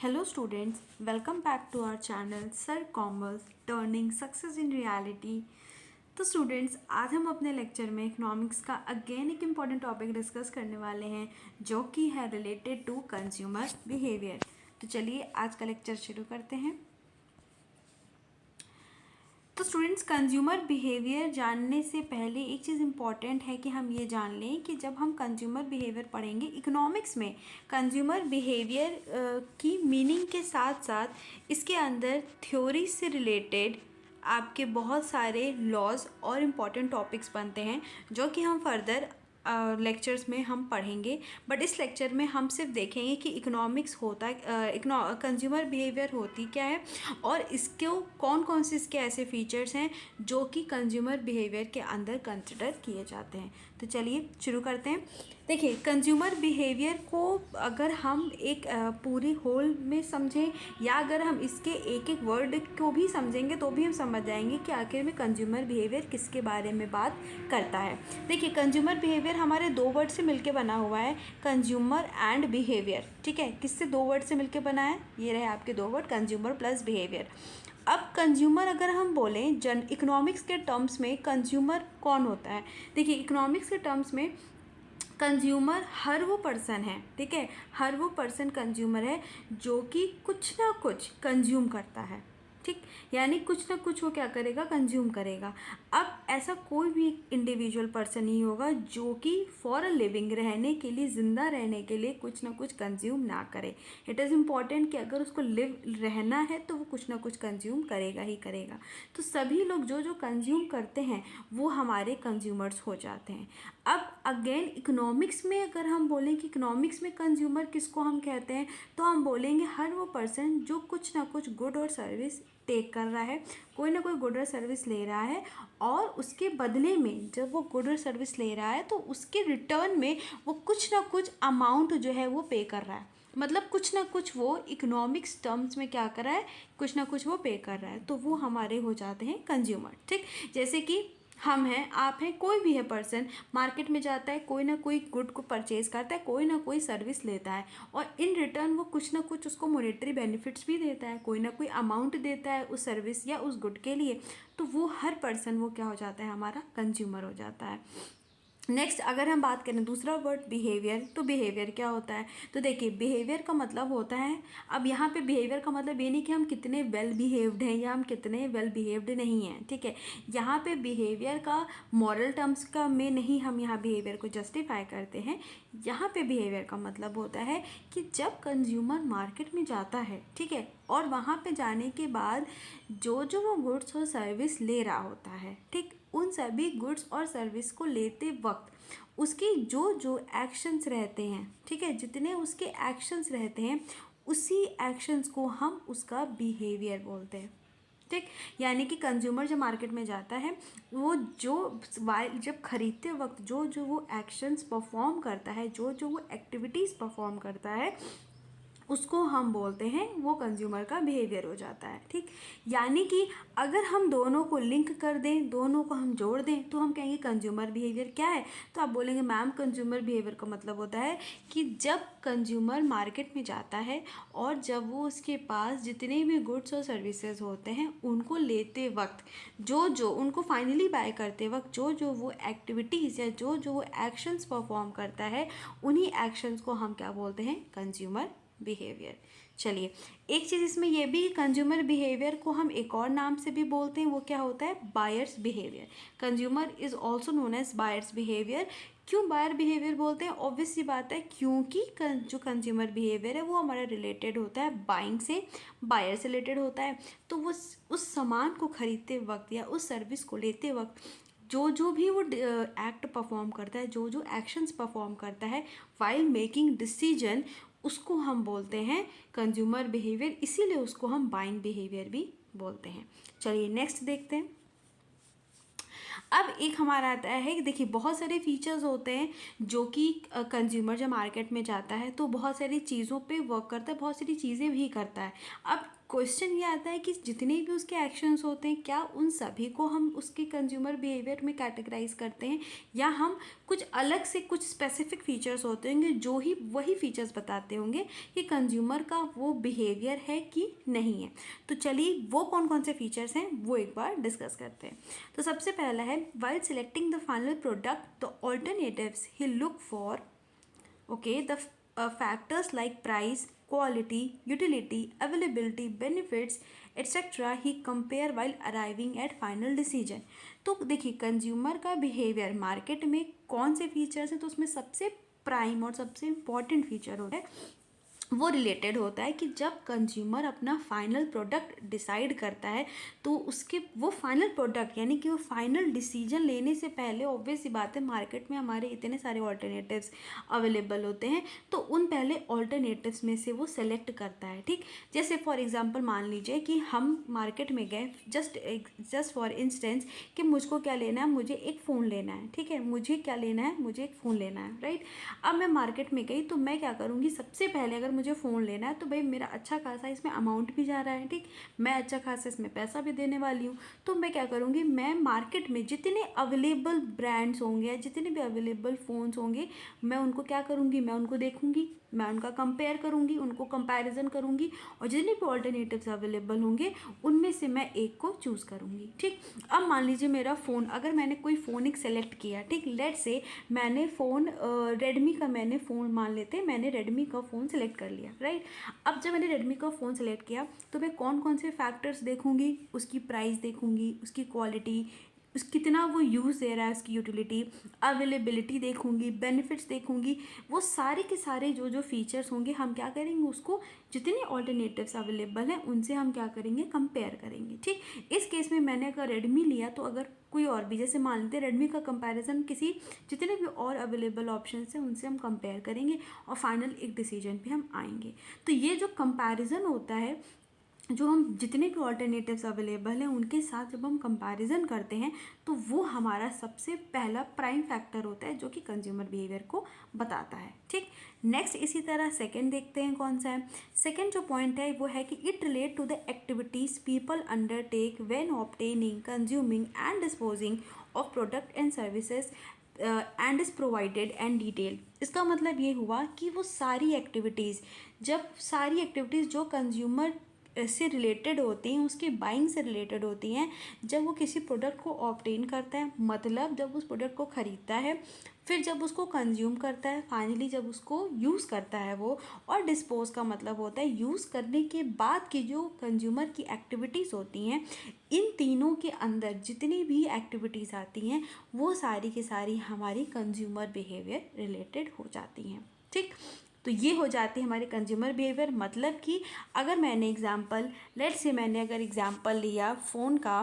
Hello students, welcome back to our channel Sir Commerce Turning Success in Reality। तो students आज हम अपने lecture में इकोनॉमिक्स का अगेन एक इम्पॉर्टेंट टॉपिक डिस्कस करने वाले हैं जो कि है रिलेटेड टू कंज्यूमर बिहेवियर। तो चलिए आज का लेक्चर शुरू करते हैं। तो स्टूडेंट्स कंज्यूमर बिहेवियर जानने से पहले एक चीज़ इम्पॉर्टेंट है कि हम ये जान लें कि जब हम कंज्यूमर बिहेवियर पढ़ेंगे इकोनॉमिक्स में कंज्यूमर बिहेवियर की मीनिंग के साथ साथ इसके अंदर थ्योरी से रिलेटेड आपके बहुत सारे लॉज और इम्पॉर्टेंट टॉपिक्स बनते हैं जो कि हम फर्दर लेक्चर्स में हम पढ़ेंगे। बट इस लेक्चर में हम सिर्फ देखेंगे कि इकोनॉमिक्स होता कंज्यूमर बिहेवियर होती क्या है और इसको कौन कौन से इसके ऐसे फीचर्स हैं जो कि कंज्यूमर बिहेवियर के अंदर कंसिडर किए जाते हैं। तो चलिए शुरू करते हैं। देखिए कंज्यूमर बिहेवियर को अगर हम एक पूरी होल में समझें या अगर हम इसके एक एक वर्ड को भी समझेंगे तो भी हम समझ जाएंगे कि आखिर में कंज्यूमर बिहेवियर किसके बारे में बात करता है। देखिए कंज्यूमर बिहेवियर हमारे दो वर्ड से मिलके बना हुआ है, कंज्यूमर एंड बिहेवियर। ठीक है, किससे दो वर्ड से मिलके बना है? ये रहे आपके दो वर्ड, कंज्यूमर प्लस बिहेवियर। अब कंज्यूमर अगर हम बोलें इकोनॉमिक्स के टर्म्स में कंज्यूमर कौन होता है? देखिए इकोनॉमिक्स के टर्म्स में कंज्यूमर हर वो पर्सन है, ठीक है, हर वो पर्सन कंज्यूमर है जो कि कुछ ना कुछ कंज्यूम करता है। ठीक, यानी कुछ ना कुछ वो क्या करेगा? कंज्यूम करेगा। अब ऐसा कोई भी इंडिविजुअल पर्सन नहीं होगा जो कि फॉर अ लिविंग रहने के लिए, ज़िंदा रहने के लिए कुछ ना कुछ कंज्यूम ना करे। इट इज़ इम्पॉर्टेंट कि अगर उसको रहना है तो वो कुछ ना कुछ कंज्यूम करेगा ही करेगा। तो सभी लोग जो जो कंज्यूम करते हैं वो हमारे कंज्यूमर्स हो जाते हैं। अब अगेन इकोनॉमिक्स में अगर हम बोलें कि इकोनॉमिक्स में कंज्यूमर किसको हम कहते हैं, तो हम बोलेंगे हर वो पर्सन जो कुछ ना कुछ गुड और सर्विस टेक कर रहा है, कोई ना कोई गुड और सर्विस ले रहा है और उसके बदले में जब वो गुड और सर्विस ले रहा है तो उसके रिटर्न में वो कुछ ना कुछ अमाउंट जो है वो पे कर रहा है। मतलब कुछ ना कुछ वो इकोनॉमिक्स टर्म्स में क्या कर रहा है? कुछ ना कुछ वो पे कर रहा है। तो वो हमारे हो जाते हैं कंज्यूमर। ठीक, जैसे कि हम हैं, आप हैं, कोई भी है पर्सन मार्केट में जाता है, कोई ना कोई गुड को परचेज करता है, कोई ना कोई सर्विस लेता है और इन रिटर्न वो कुछ ना कुछ उसको मॉनेटरी बेनिफिट्स भी देता है, कोई ना कोई अमाउंट देता है उस सर्विस या उस गुड के लिए। तो वो हर पर्सन वो क्या हो जाता है? हमारा कंज्यूमर हो जाता है। नेक्स्ट अगर हम बात करें दूसरा वर्ड बिहेवियर, तो बिहेवियर क्या होता है? तो देखिए बिहेवियर का मतलब होता है, अब यहाँ पे बिहेवियर का मतलब ये नहीं कि हम कितने वेल बिहेव्ड हैं या हम कितने वेल बिहेव्ड नहीं हैं। ठीक है, यहाँ पे बिहेवियर का मॉरल टर्म्स का में नहीं हम यहाँ बिहेवियर को जस्टिफाई करते हैं। यहाँ पे बिहेवियर का मतलब होता है कि जब कंज्यूमर मार्केट में जाता है, ठीक है, और वहाँ पे जाने के बाद जो जो वो गुड्स और सर्विस ले रहा होता है, ठीक, उन सभी गुड्स और सर्विस को लेते वक्त उसके जो जो एक्शंस रहते हैं, ठीक है, जितने उसके एक्शंस रहते हैं उसी एक्शंस को हम उसका बिहेवियर बोलते हैं। ठीक, यानी कि कंज्यूमर जब मार्केट में जाता है वो जब खरीदते वक्त जो जो वो एक्शंस परफॉर्म करता है, जो जो वो एक्टिविटीज़ परफॉर्म करता है उसको हम बोलते हैं, वो कंज्यूमर का बिहेवियर हो जाता है। ठीक, यानी कि अगर हम दोनों को लिंक कर दें, दोनों को हम जोड़ दें तो हम कहेंगे कंज्यूमर बिहेवियर क्या है? तो आप बोलेंगे मैम कंज्यूमर बिहेवियर का मतलब होता है कि जब कंज्यूमर मार्केट में जाता है और जब वो उसके पास जितने भी गुड्स और सर्विसेज होते हैं उनको लेते वक्त जो जो उनको फाइनली बाय करते वक्त जो जो वो एक्टिविटीज़ या जो जो वो एक्शंस परफॉर्म करता है उन्हीं एक्शंस को हम क्या बोलते हैं? Consumer behaviour. चलिए एक चीज़ इसमें यह भी, कंज्यूमर बिहेवियर को हम एक और नाम से भी बोलते हैं, वो क्या होता है? Buyers behaviour. Consumer is also known as buyers behaviour. क्यों बायर बिहेवियर बोलते हैं? ऑब्वियस सी बात है क्योंकि जो कंज्यूमर बिहेवियर है वो हमारा रिलेटेड होता है बाइंग से, बायर से रिलेटेड होता है। तो वो उस सामान को खरीदते वक्त या उस सर्विस को लेते वक्त जो जो भी वो एक्ट परफॉर्म करता है, जो जो एक्शंस परफॉर्म करता है वाइल मेकिंग डिसीजन, उसको हम बोलते हैं कंज्यूमर बिहेवियर, इसीलिए उसको हम बाइंग बिहेवियर भी बोलते हैं। चलिए नेक्स्ट देखते हैं। अब एक हमारा आता है कि देखिए बहुत सारे फीचर्स होते हैं जो कि कंज्यूमर जब मार्केट में जाता है तो बहुत सारी चीज़ों पे वर्क करता है, बहुत सारी चीज़ें भी करता है। अब क्वेश्चन ये आता है कि जितने भी उसके एक्शंस होते हैं क्या उन सभी को हम उसके कंज्यूमर बिहेवियर में कैटेगराइज करते हैं, या हम कुछ अलग से कुछ स्पेसिफिक फीचर्स होते होंगे जो ही वही फीचर्स बताते होंगे कि कंज्यूमर का वो बिहेवियर है कि नहीं है। तो चलिए वो कौन कौन से फीचर्स हैं वो एक बार डिस्कस करते हैं। तो सबसे पहला है, while selecting the final product the alternatives he look for, okay, the factors like price, quality, utility, availability, benefits, etc. he compare while arriving at final decision। तो देखिए कंज्यूमर का बिहेवियर मार्केट में कौन से फीचर्स हैं, तो उसमें सबसे प्राइम और सबसे इम्पॉर्टेंट फीचर होता है वो रिलेटेड होता है कि जब कंज्यूमर अपना फाइनल प्रोडक्ट डिसाइड करता है तो उसके वो फाइनल प्रोडक्ट यानी कि वो फाइनल डिसीजन लेने से पहले ऑब्वियस सी बात है मार्केट में हमारे इतने सारे ऑल्टरनेटिव्स अवेलेबल होते हैं, तो उन पहले ऑल्टरनेटिव्स में से वो सेलेक्ट करता है। ठीक, जैसे फॉर एग्जांपल मान लीजिए कि हम मार्केट में गए, जस्ट फॉर इंस्टेंस कि मुझको क्या लेना है, मुझे एक फ़ोन लेना है। ठीक है, मुझे क्या लेना है, मुझे एक फ़ोन लेना है, राइट। अब मैं मार्केट में गई तो मैं क्या करूँगी, सबसे पहले अगर मुझे फ़ोन लेना है तो भाई मेरा अच्छा खासा इसमें अमाउंट भी जा रहा है। ठीक, मैं अच्छा खासा इसमें पैसा भी देने वाली हूँ, तो मैं क्या करूँगी, मैं मार्केट में जितने अवेलेबल ब्रांड्स होंगे या जितने भी अवेलेबल फ़ोन्स होंगे मैं उनको क्या करूँगी, मैं उनको देखूँगी, मैं उनका कंपेयर करूँगी, उनको कंपैरिजन करूँगी, और जितने भी ऑल्टरनेटिव्स अवेलेबल होंगे उनमें से मैं एक को चूज़ करूँगी। ठीक, अब मान लीजिए मेरा फ़ोन, अगर मैंने कोई फ़ोन एक सेलेक्ट किया, ठीक, लेट से मैंने फ़ोन रेडमी का मैंने फ़ोन मान लेते हैं, मैंने रेडमी का फ़ोन सेलेक्ट कर लिया, राइट। अब जब मैंने रेडमी का फ़ोन सेलेक्ट किया तो मैं कौन कौन से फैक्टर्स देखूँगी, उसकी प्राइस देखूँगी, उसकी क्वालिटी, उस कितना वो यूज़ दे रहा है, उसकी यूटिलिटी, अवेलेबिलिटी देखूँगी, बेनिफिट्स देखूँगी, वो सारे के सारे जो जो फीचर्स होंगे हम क्या करेंगे, उसको जितने ऑल्टरनेटिव्स अवेलेबल हैं उनसे हम क्या करेंगे, कंपेयर करेंगे। ठीक, इस केस में मैंने अगर रेडमी लिया तो अगर कोई और भी, जैसे मान लेते हैं रेडमी का कंपैरिजन किसी जितने भी और अवेलेबल ऑप्शन हैं उनसे हम कंपेयर करेंगे और फाइनल एक डिसीजन पे हम आएंगे। तो ये जो कंपैरिजन होता है, जो हम जितने भी ऑल्टरनेटिव्स अवेलेबल हैं उनके साथ जब हम कंपैरिजन करते हैं तो वो हमारा सबसे पहला प्राइम फैक्टर होता है जो कि कंज्यूमर बिहेवियर को बताता है। ठीक, नेक्स्ट इसी तरह सेकंड देखते हैं कौन सा है। सेकंड जो पॉइंट है वो है कि it relate to the activities people undertake when obtaining, consuming and disposing of product and services and is provided and detail. इसका मतलब ये हुआ कि वो सारी एक्टिविटीज़, जब सारी एक्टिविटीज़ जो कंज्यूमर से रिलेटेड होती हैं, उसकी बाइंग से रिलेटेड होती हैं, जब वो किसी प्रोडक्ट को ऑब्टेन करता है, मतलब जब उस प्रोडक्ट को ख़रीदता है, फिर जब उसको कंज्यूम करता है, फाइनली जब उसको यूज़ करता है वो, और डिस्पोज का मतलब होता है यूज़ करने के बाद की जो कंज्यूमर की एक्टिविटीज़ होती हैं, इन तीनों के अंदर जितनी भी एक्टिविटीज़ आती हैं वो सारी की सारी हमारी कंज्यूमर बिहेवियर रिलेटेड हो जाती हैं। ठीक, तो ये हो जाती है हमारे कंज्यूमर बिहेवियर। मतलब कि अगर मैंने एग्जांपल, लेट्स से मैंने अगर एग्जांपल लिया फ़ोन का,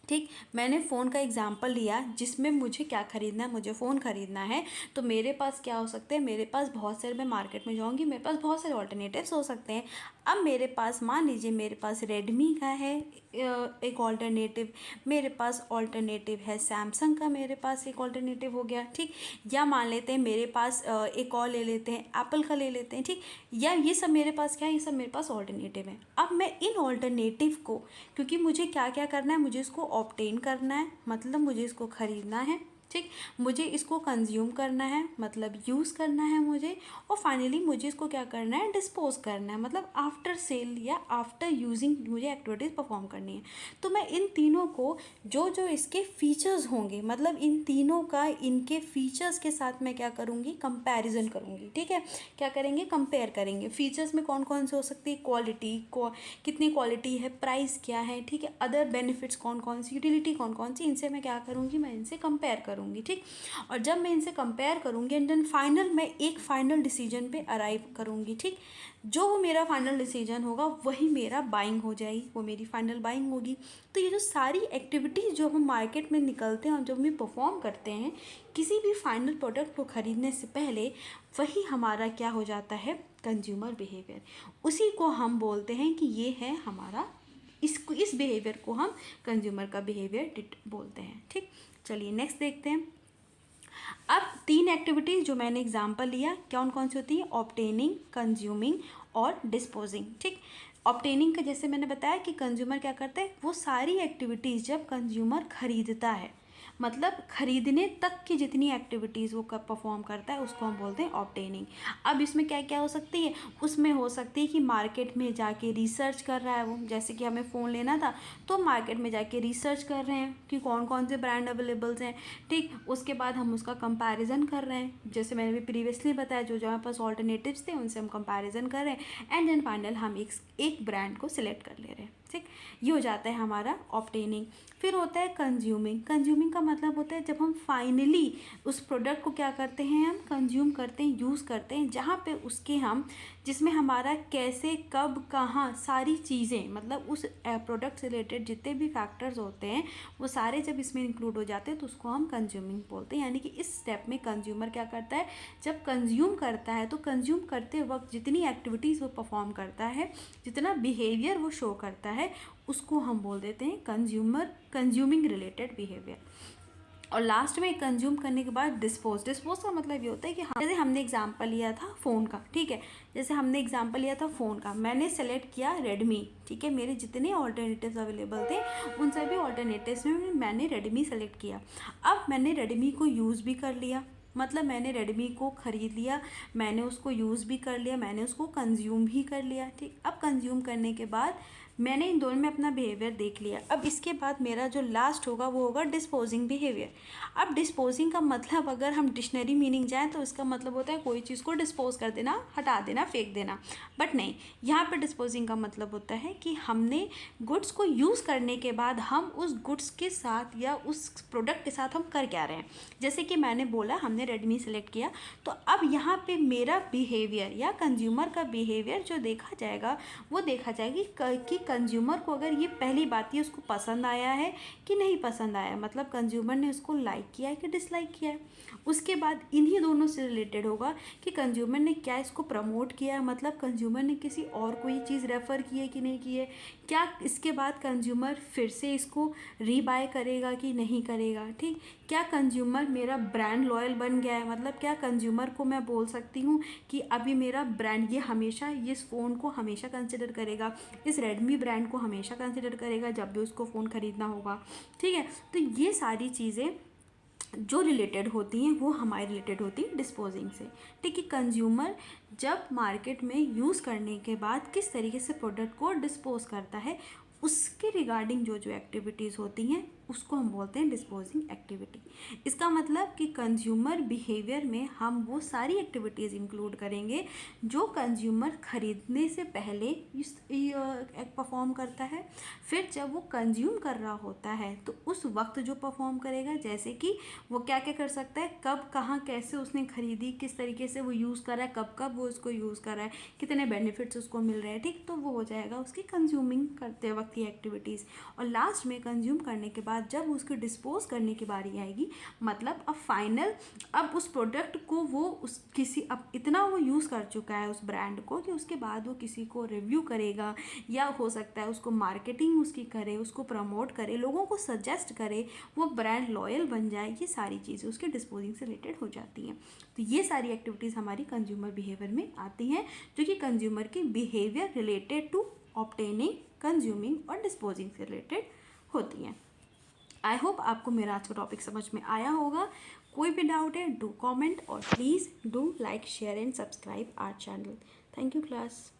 ठीक, मैंने फ़ोन का एग्जांपल लिया जिसमें मुझे क्या ख़रीदना है, मुझे फ़ोन ख़रीदना है, तो मेरे पास क्या हो सकते हैं, मेरे पास बहुत सारे, मैं मार्केट में जाऊंगी, मेरे पास बहुत सारे ऑल्टरनेटिव्स हो सकते हैं। अब मेरे पास मान लीजिए मेरे पास रेडमी का है एक ऑल्टरनेटिव, मेरे पास ऑल्टरनेटिव है सैमसंग का, मेरे पास एक ऑल्टरनेटिव हो गया। ठीक, या मान लेते हैं मेरे पास एक और ले लेते हैं, एप्पल का ले लेते हैं। ठीक, या ये सब मेरे पास क्या है, ये सब मेरे पास ऑल्टरनेटिव है। अब मैं इन ऑल्टरनेटिव को, क्योंकि मुझे क्या क्या करना है, मुझे इसको ऑब्टेन करना है, मतलब मुझे इसको ख़रीदना है, ठीक, मुझे इसको कंज्यूम करना है, मतलब यूज़ करना है मुझे, और फाइनली मुझे इसको क्या करना है, डिस्पोज करना है, मतलब आफ्टर सेल या आफ्टर यूजिंग मुझे एक्टिविटीज़ परफॉर्म करनी है। तो मैं इन तीनों को जो जो इसके फीचर्स होंगे, मतलब इन तीनों का इनके फीचर्स के साथ मैं क्या करूँगी, कंपैरिजन करूँगी। ठीक है, क्या करेंगे, कंपेयर करेंगे। फीचर्स में कौन कौन से हो सकती है, क्वालिटी, कितनी क्वालिटी है, प्राइस क्या है, ठीक है, अदर बेनिफिट्स कौन कौन सी, यूटिलिटी कौन कौन सी, इनसे मैं क्या करूँगी, मैं इनसे कंपेयर करूँगी। ठीक, और जब मैं इनसे कंपेयर करूँगी एंड देन फाइनल मैं एक फाइनल डिसीजन पे अराइव करूँगी। ठीक, जो वो मेरा फाइनल डिसीजन होगा वही मेरा बाइंग हो जाएगी, वो मेरी फाइनल बाइंग होगी। तो ये जो सारी एक्टिविटीज़ जो हम मार्केट में निकलते हैं और जब हम परफॉर्म करते हैं किसी भी फाइनल प्रोडक्ट को ख़रीदने से पहले, वही हमारा क्या हो जाता है, कंज्यूमर बिहेवियर। उसी को हम बोलते हैं कि ये है हमारा, इस बिहेवियर को हम कंज्यूमर का बिहेवियर बोलते हैं। ठीक, चलिए नेक्स्ट देखते हैं। अब तीन एक्टिविटीज़ जो मैंने एग्जांपल लिया कौन कौन सी होती है, ऑब्टेनिंग, कंज्यूमिंग और डिस्पोजिंग। ठीक, ऑब्टेनिंग का जैसे मैंने बताया कि कंज्यूमर क्या करता है, वो सारी एक्टिविटीज़ जब कंज्यूमर खरीदता है, मतलब खरीदने तक की जितनी एक्टिविटीज़ वो कब परफॉर्म करता है उसको हम बोलते हैं ऑब्टेनिंग। अब इसमें क्या क्या हो सकती है, उसमें हो सकती है कि मार्केट में जाके रिसर्च कर रहा है वो, जैसे कि हमें फ़ोन लेना था तो मार्केट में जाके रिसर्च कर रहे हैं कि कौन कौन से ब्रांड अवेलेबल्स हैं। ठीक, उसके बाद हम उसका कंपैरिजन कर रहे हैं, जैसे मैंने भी प्रीवियसली बताया जो जो हमारे पास ऑल्टरनेटिव्स थे उनसे हम कंपैरिजन कर रहे हैं एंड देन फाइनल हम एक ब्रांड को सिलेक्ट कर ले रहे हैं। ठीक, ये हो जाता है हमारा ऑब्टेनिंग। फिर होता है कंज्यूमिंग। कंज्यूमिंग का मतलब होता है जब हम फाइनली उस प्रोडक्ट को क्या करते हैं, हम कंज्यूम करते हैं, यूज़ करते हैं, जहाँ पे उसके हम जिसमें हमारा कैसे कब कहाँ सारी चीज़ें, मतलब उस प्रोडक्ट से रिलेटेड जितने भी फैक्टर्स होते हैं वो सारे जब इसमें इंक्लूड हो जाते हैं तो उसको हम कंज्यूमिंग बोलते हैं। यानी कि इस स्टेप में कंज्यूमर क्या करता है, जब कंज्यूम करता है तो कंज्यूम करते वक्त जितनी एक्टिविटीज़ वो परफॉर्म करता है, जितना बिहेवियर वो शो करता है, उसको हम बोल देते हैं कंज्यूमिंग रिलेटेड बिहेवियर। और लास्ट में कंज्यूम करने के बाद डिस्पोज का मतलब ये होता है कि जैसे हमने एग्जांपल लिया था फ़ोन का। ठीक है, जैसे हमने एग्जांपल लिया था फ़ोन का, मैंने सेलेक्ट किया रेडमी। ठीक है, मेरे जितने ऑल्टरनेटिव्स अवेलेबल थे उन सभी ऑल्टरनेटिव्स में मैंने रेडमी सेलेक्ट किया। अब मैंने रेडमी को यूज़ भी कर लिया, मतलब मैंने रेडमी को ख़रीद लिया, मैंने उसको यूज़ भी कर लिया, मैंने उसको कंज्यूम भी कर लिया। ठीक, अब कंज्यूम करने के बाद मैंने इन दोनों में अपना बिहेवियर देख लिया। अब इसके बाद मेरा जो लास्ट होगा वो होगा डिस्पोजिंग बिहेवियर। अब डिस्पोजिंग का मतलब अगर हम डिक्शनरी मीनिंग जाएँ तो इसका मतलब होता है कोई चीज़ को डिस्पोज कर देना, हटा देना, फेंक देना। बट नहीं, यहाँ पे डिस्पोजिंग का मतलब होता है कि हमने गुड्स को यूज़ करने के बाद हम उस गुड्स के साथ या उस प्रोडक्ट के साथ हम कर क्या रहे हैं। जैसे कि मैंने बोला हमने रेडमी सेलेक्ट किया, तो अब यहाँ पे मेरा बिहेवियर या कंज्यूमर का बिहेवियर जो देखा जाएगा वो देखा जाएगा कि कंज्यूमर को अगर ये पहली बात ये उसको पसंद आया है कि नहीं पसंद आया, मतलब कंज्यूमर ने उसको लाइक किया है कि डिसलाइक किया है। उसके बाद इन्हीं दोनों से रिलेटेड होगा कि कंज्यूमर ने क्या इसको प्रमोट किया है, मतलब कंज्यूमर ने किसी और कोई चीज़ रेफ़र की है कि नहीं की है, क्या इसके बाद कंज्यूमर फिर से इसको रीबाय करेगा कि नहीं करेगा। ठीक, क्या कंज्यूमर मेरा ब्रांड लॉयल बन गया है, मतलब क्या कंज्यूमर को मैं बोल सकती हूँ कि अभी मेरा ब्रांड ये हमेशा इस फ़ोन को हमेशा कंसिडर करेगा, इस रेडमी ब्रांड को हमेशा कंसिडर करेगा जब भी उसको फ़ोन ख़रीदना होगा। ठीक है, तो ये सारी चीज़ें जो रिलेटेड होती हैं वो हमारे रिलेटेड होती हैं डिस्पोजिंग से। ठीक है, कंज्यूमर जब मार्केट में यूज़ करने के बाद किस तरीके से प्रोडक्ट को डिस्पोज करता है उसके रिगार्डिंग जो जो एक्टिविटीज़ होती हैं उसको हम बोलते हैं डिस्पोजिंग एक्टिविटी। इसका मतलब कि कंज्यूमर बिहेवियर में हम वो सारी एक्टिविटीज़ इंक्लूड करेंगे जो कंज्यूमर खरीदने से पहले परफॉर्म करता है, फिर जब वो कंज्यूम कर रहा होता है तो उस वक्त जो परफॉर्म करेगा, जैसे कि वो क्या क्या कर सकता है, कब कहाँ कैसे उसने खरीदी, किस तरीके से वो यूज़ कर रहा है, कब कब वो उसको यूज़ कर रहा है, कितने बेनिफिट्स उसको मिल रहे हैं। ठीक, तो वो हो जाएगा उसकी कंज्यूमिंग करते वक्त की एक्टिविटीज़। और लास्ट में कंज्यूम करने के बाद जब उसको डिस्पोज करने की बारी आएगी, मतलब अब फाइनल अब उस प्रोडक्ट को वो उस किसी अब इतना वो यूज़ कर चुका है उस ब्रांड को कि उसके बाद वो किसी को रिव्यू करेगा या हो सकता है उसको मार्केटिंग उसकी करे, उसको प्रमोट करे, लोगों को सजेस्ट करे, वो ब्रांड लॉयल बन जाए। ये सारी चीज़ें उसके डिस्पोजिंग से रिलेटेड हो जाती हैं। तो ये सारी एक्टिविटीज़ हमारी कंज्यूमर बिहेवियर में आती हैं जो कि कंज्यूमर की behaviour related to obtaining, consuming और डिस्पोजिंग से रिलेटेड होती हैं। आई होप आपको मेरा आज का टॉपिक समझ में आया होगा। कोई भी डाउट है डू कमेंट और please do like share and subscribe our channel. Thank you class.